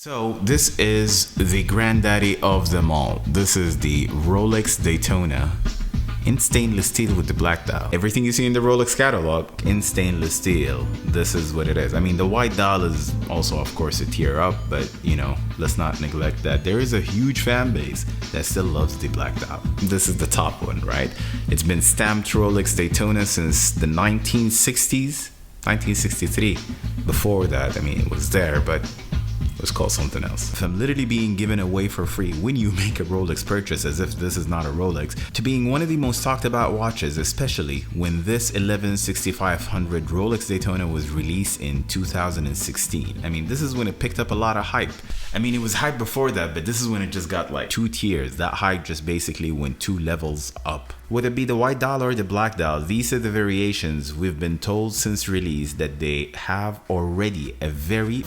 So this is the granddaddy of them all. This is the Rolex Daytona in stainless steel with the black dial. Everything you see in the Rolex catalog in stainless steel. This is what it is. I mean, the white dial is also, of course, a tier up, but you know, let's not neglect that there is a huge fan base that still loves the black dial. This is the top one, right? It's been stamped Rolex Daytona since the 1960s, 1963. Before that, I mean, it was there, but it was called something else. From literally being given away for free when you make a Rolex purchase, as if this is not a Rolex, to being one of the most talked about watches, especially when this 116500 Rolex Daytona was released in 2016. I mean, this is when it picked up a lot of hype. I mean, it was hype before that, but this is when it just got like 2 tiers. That hype just basically went 2 levels up. Whether it be the white dial or the black dial, these are the variations we've been told since release that they have already a very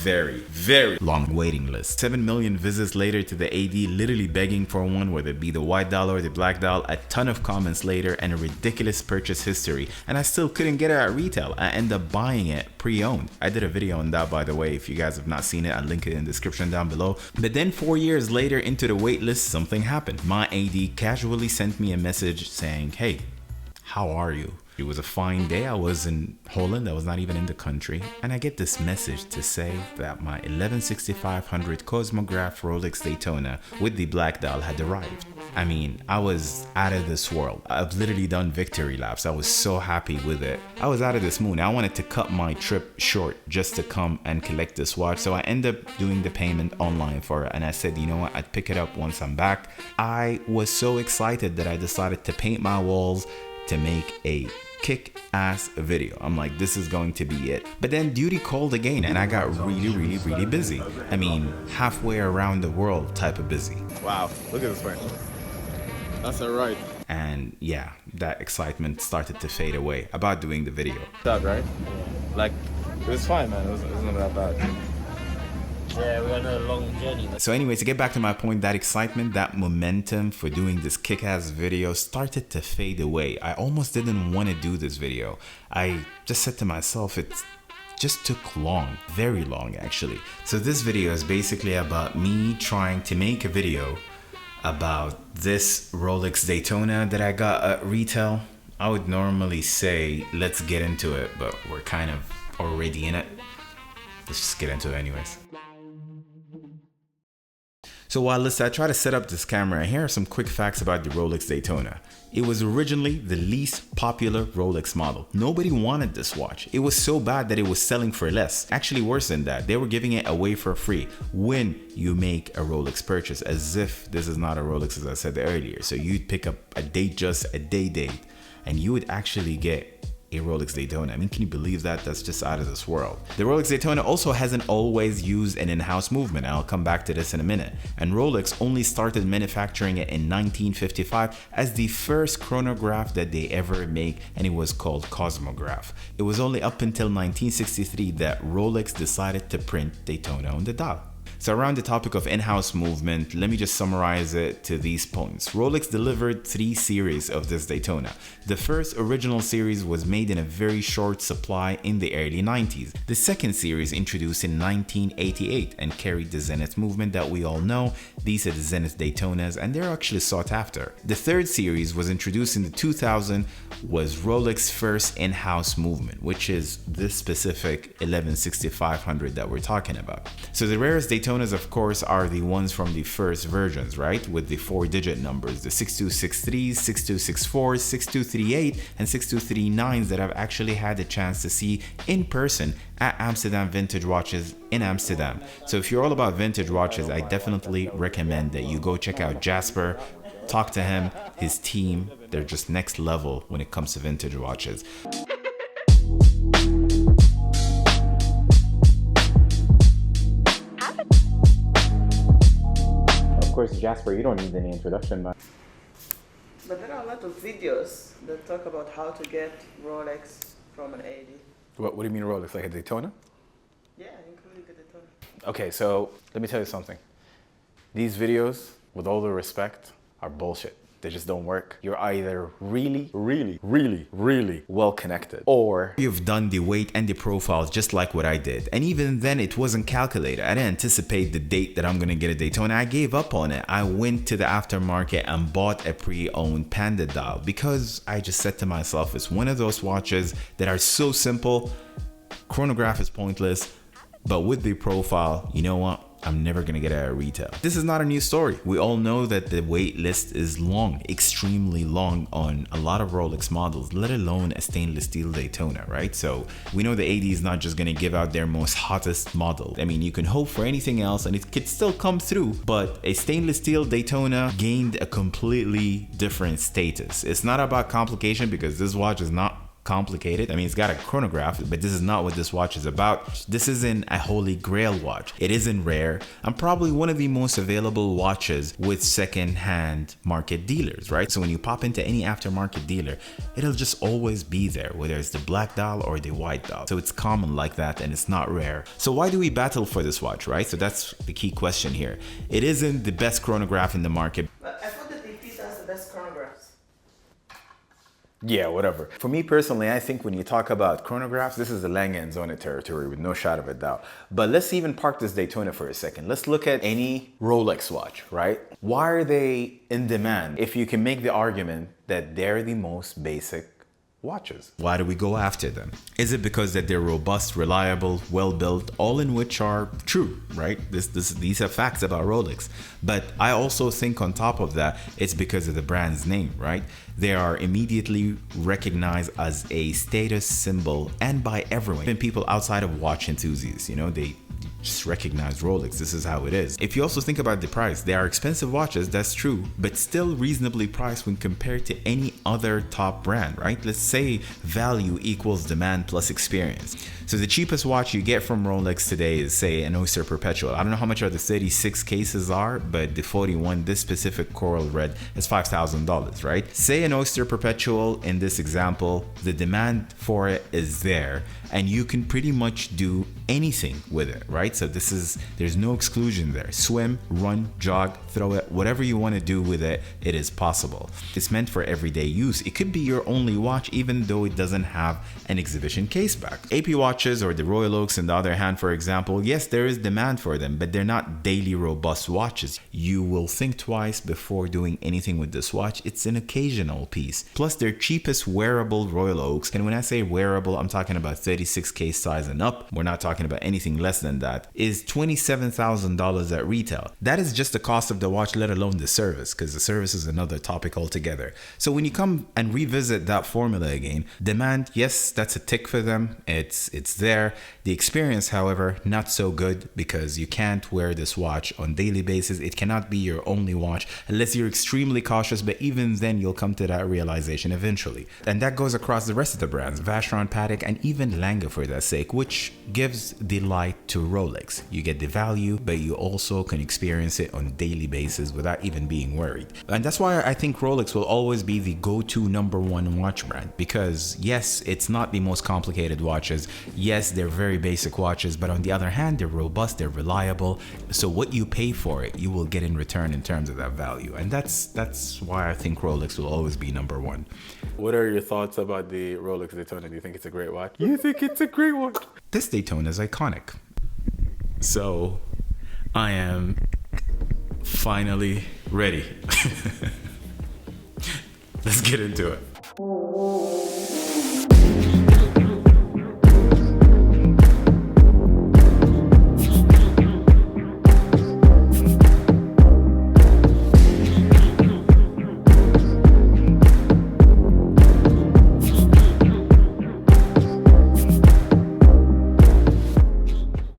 long waiting list. 7 million visits later to the AD, literally begging for one, whether it be the white dial or the black dial, a ton of comments later, and a ridiculous purchase history. And I still couldn't get it at retail. I ended up buying it pre-owned. I did a video on that, by the way. If you guys have not seen it, I'll link it in the description down below. But then 4 years later into the wait list, something happened. My AD casually sent me a message saying, "Hey, how are you?" It was a fine day. I was in Holland. I was not even in the country. And I get this message to say that my 116500 Chronograph Rolex Daytona with the black dial had arrived. I mean, I was out of this world. I've literally done victory laps. I was so happy with it. I was out of this moon. I wanted to cut my trip short just to come and collect this watch. So I ended up doing the payment online for it. And I said, you know what? I'd pick it up once I'm back. I was so excited that I decided to paint my walls to make a kick-ass video. I'm like, this is going to be it. But then duty called again and I got really busy. I mean, halfway around the world type of busy. Wow, look at this thing. That's alright. And yeah, that excitement started to fade away about doing the video. That right? Like, it was fine, man. It wasn't that bad. Yeah, we had a long journey. So anyways, to get back to my point, that excitement, that momentum for doing this kick-ass video started to fade away. I almost didn't want to do this video. I just said to myself, it just took long, very long actually. So this video is basically about me trying to make a video about this Rolex Daytona that I got at retail. I would normally say, let's get into it, but we're kind of already in it. Let's just get into it anyways. So while I try to set up this camera, here are some quick facts about the Rolex Daytona. It was originally the least popular Rolex model. Nobody wanted this watch. It was so bad that it was selling for less. Actually worse than that, they were giving it away for free when you make a Rolex purchase, as if this is not a Rolex, as I said earlier. So you'd pick up a Datejust, a day date, and you would actually get a Rolex Daytona. I mean, can you believe that? That's just out of this world. The Rolex Daytona also hasn't always used an in-house movement. I'll come back to this in a minute. And Rolex only started manufacturing it in 1955 as the first chronograph that they ever make, and it was called Cosmograph. It was only up until 1963 that Rolex decided to print Daytona on the dial. So around the topic of in-house movement, let me just summarize it to these points. Rolex delivered 3 series of this Daytona. The first original series was made in a very short supply in the early 90s. The second series introduced in 1988 and carried the Zenith movement that we all know. These are the Zenith Daytonas and they're actually sought after. The third series was introduced in the 2000, was Rolex's first in-house movement, which is this specific 116500 that we're talking about. So the rarest Daytonas, of course, are the ones from the first versions, right? With the 4-digit numbers, the 6263s, 6264s, 6238, and 6239s that I've actually had the chance to see in person at Amsterdam Vintage Watches in Amsterdam. So if you're all about vintage watches, I definitely recommend that you go check out Jasper, talk to him, his team. They're just next level when it comes to vintage watches. Of course, Jasper, you don't need any introduction, man. But there are a lot of videos that talk about how to get Rolex from an AD. What do you mean Rolex? Like a Daytona? Yeah, including the Daytona. Okay, so let me tell you something. These videos, with all the respect, are bullshit. They just don't work. You're either really, really, really, really well connected, or you've done the weight and the profiles just like what I did. And even then it wasn't calculated. I didn't anticipate the date that I'm gonna get a Daytona. I gave up on it. I went to the aftermarket and bought a pre-owned Panda dial because I just said to myself, it's one of those watches that are so simple. Chronograph is pointless, but with the profile, you know what? I'm never gonna get it at retail. This is not a new story. We all know that the wait list is long, extremely long on a lot of Rolex models, let alone a stainless steel Daytona, right? So we know the AD is not just gonna give out their most hottest model. I mean, you can hope for anything else and it could still come through, but a stainless steel Daytona gained a completely different status. It's not about complication because this watch is not complicated. I mean, it's got a chronograph, but this is not what this watch is about. This isn't a holy grail watch. It isn't rare. I'm probably one of the most available watches with second-hand market dealers, right? So when you pop into any aftermarket dealer, it'll just always be there, whether it's the black dial or the white dial. So it's common like that and it's not rare. So why do we battle for this watch, right? So that's the key question here. It isn't the best chronograph in the market. But I thought that they beat us the best chronographs. yeah, whatever. For me personally, I think when you talk about chronographs, this is the Lange and Sohne territory with no shadow of a doubt. But let's even park this Daytona for a second. Let's look at any Rolex watch, right? Why are they in demand if you can make the argument that they're the most basic watches? Why do we go after them? Is it because that they're robust, reliable, well built, all in which are true, right? These are facts about Rolex. But I also think on top of that, it's because of the brand's name, right? They are immediately recognized as a status symbol and by everyone, even people outside of watch enthusiasts, you know, they just recognize Rolex. This is how it is. If you also think about the price, they are expensive watches, that's true, but still reasonably priced when compared to any other top brand, right? Let's say value equals demand plus experience. So the cheapest watch you get from Rolex today is, say, an Oyster Perpetual. I don't know how much the 36 cases are, but the 41, this specific coral red, is $5,000, right? Say an Oyster Perpetual in this example, the demand for it is there, and you can pretty much do anything with it, right? So there's no exclusion there. Swim, run, jog, throw it, whatever you want to do with it, it is possible. It's meant for everyday use. It could be your only watch, even though it doesn't have an exhibition case back. AP watches or the Royal Oaks, on the other hand, for example, yes, there is demand for them, but they're not daily robust watches. You will think twice before doing anything with this watch. It's an occasional piece. Plus, their cheapest wearable Royal Oaks, and when I say wearable, I'm talking about 36 case size and up. We're not talking about anything less than that, is $27,000 at retail. That is just the cost of the watch, let alone the service, because the service is another topic altogether. So when you come and revisit that formula again, demand, yes, that's a tick for them. It's there. The experience, however, not so good, because you can't wear this watch on daily basis. It cannot be your only watch unless you're extremely cautious, but even then you'll come to that realization eventually. And that goes across the rest of the brands, Vacheron, Patek, and even Lange for that sake, which gives the light to Rolex. You get the value, but you also can experience it on a daily basis without even being worried. And that's why I think Rolex will always be the go-to #1 watch brand, because yes, it's not the most complicated watches. Yes, they're very basic watches, but on the other hand, they're robust, they're reliable. So what you pay for it, you will get in return in terms of that value. And that's why I think Rolex will always be #1. What are your thoughts about the Rolex Daytona? Do you think it's a great watch? You think it's a great watch? This Daytona is iconic. So I am finally ready. Let's get into it.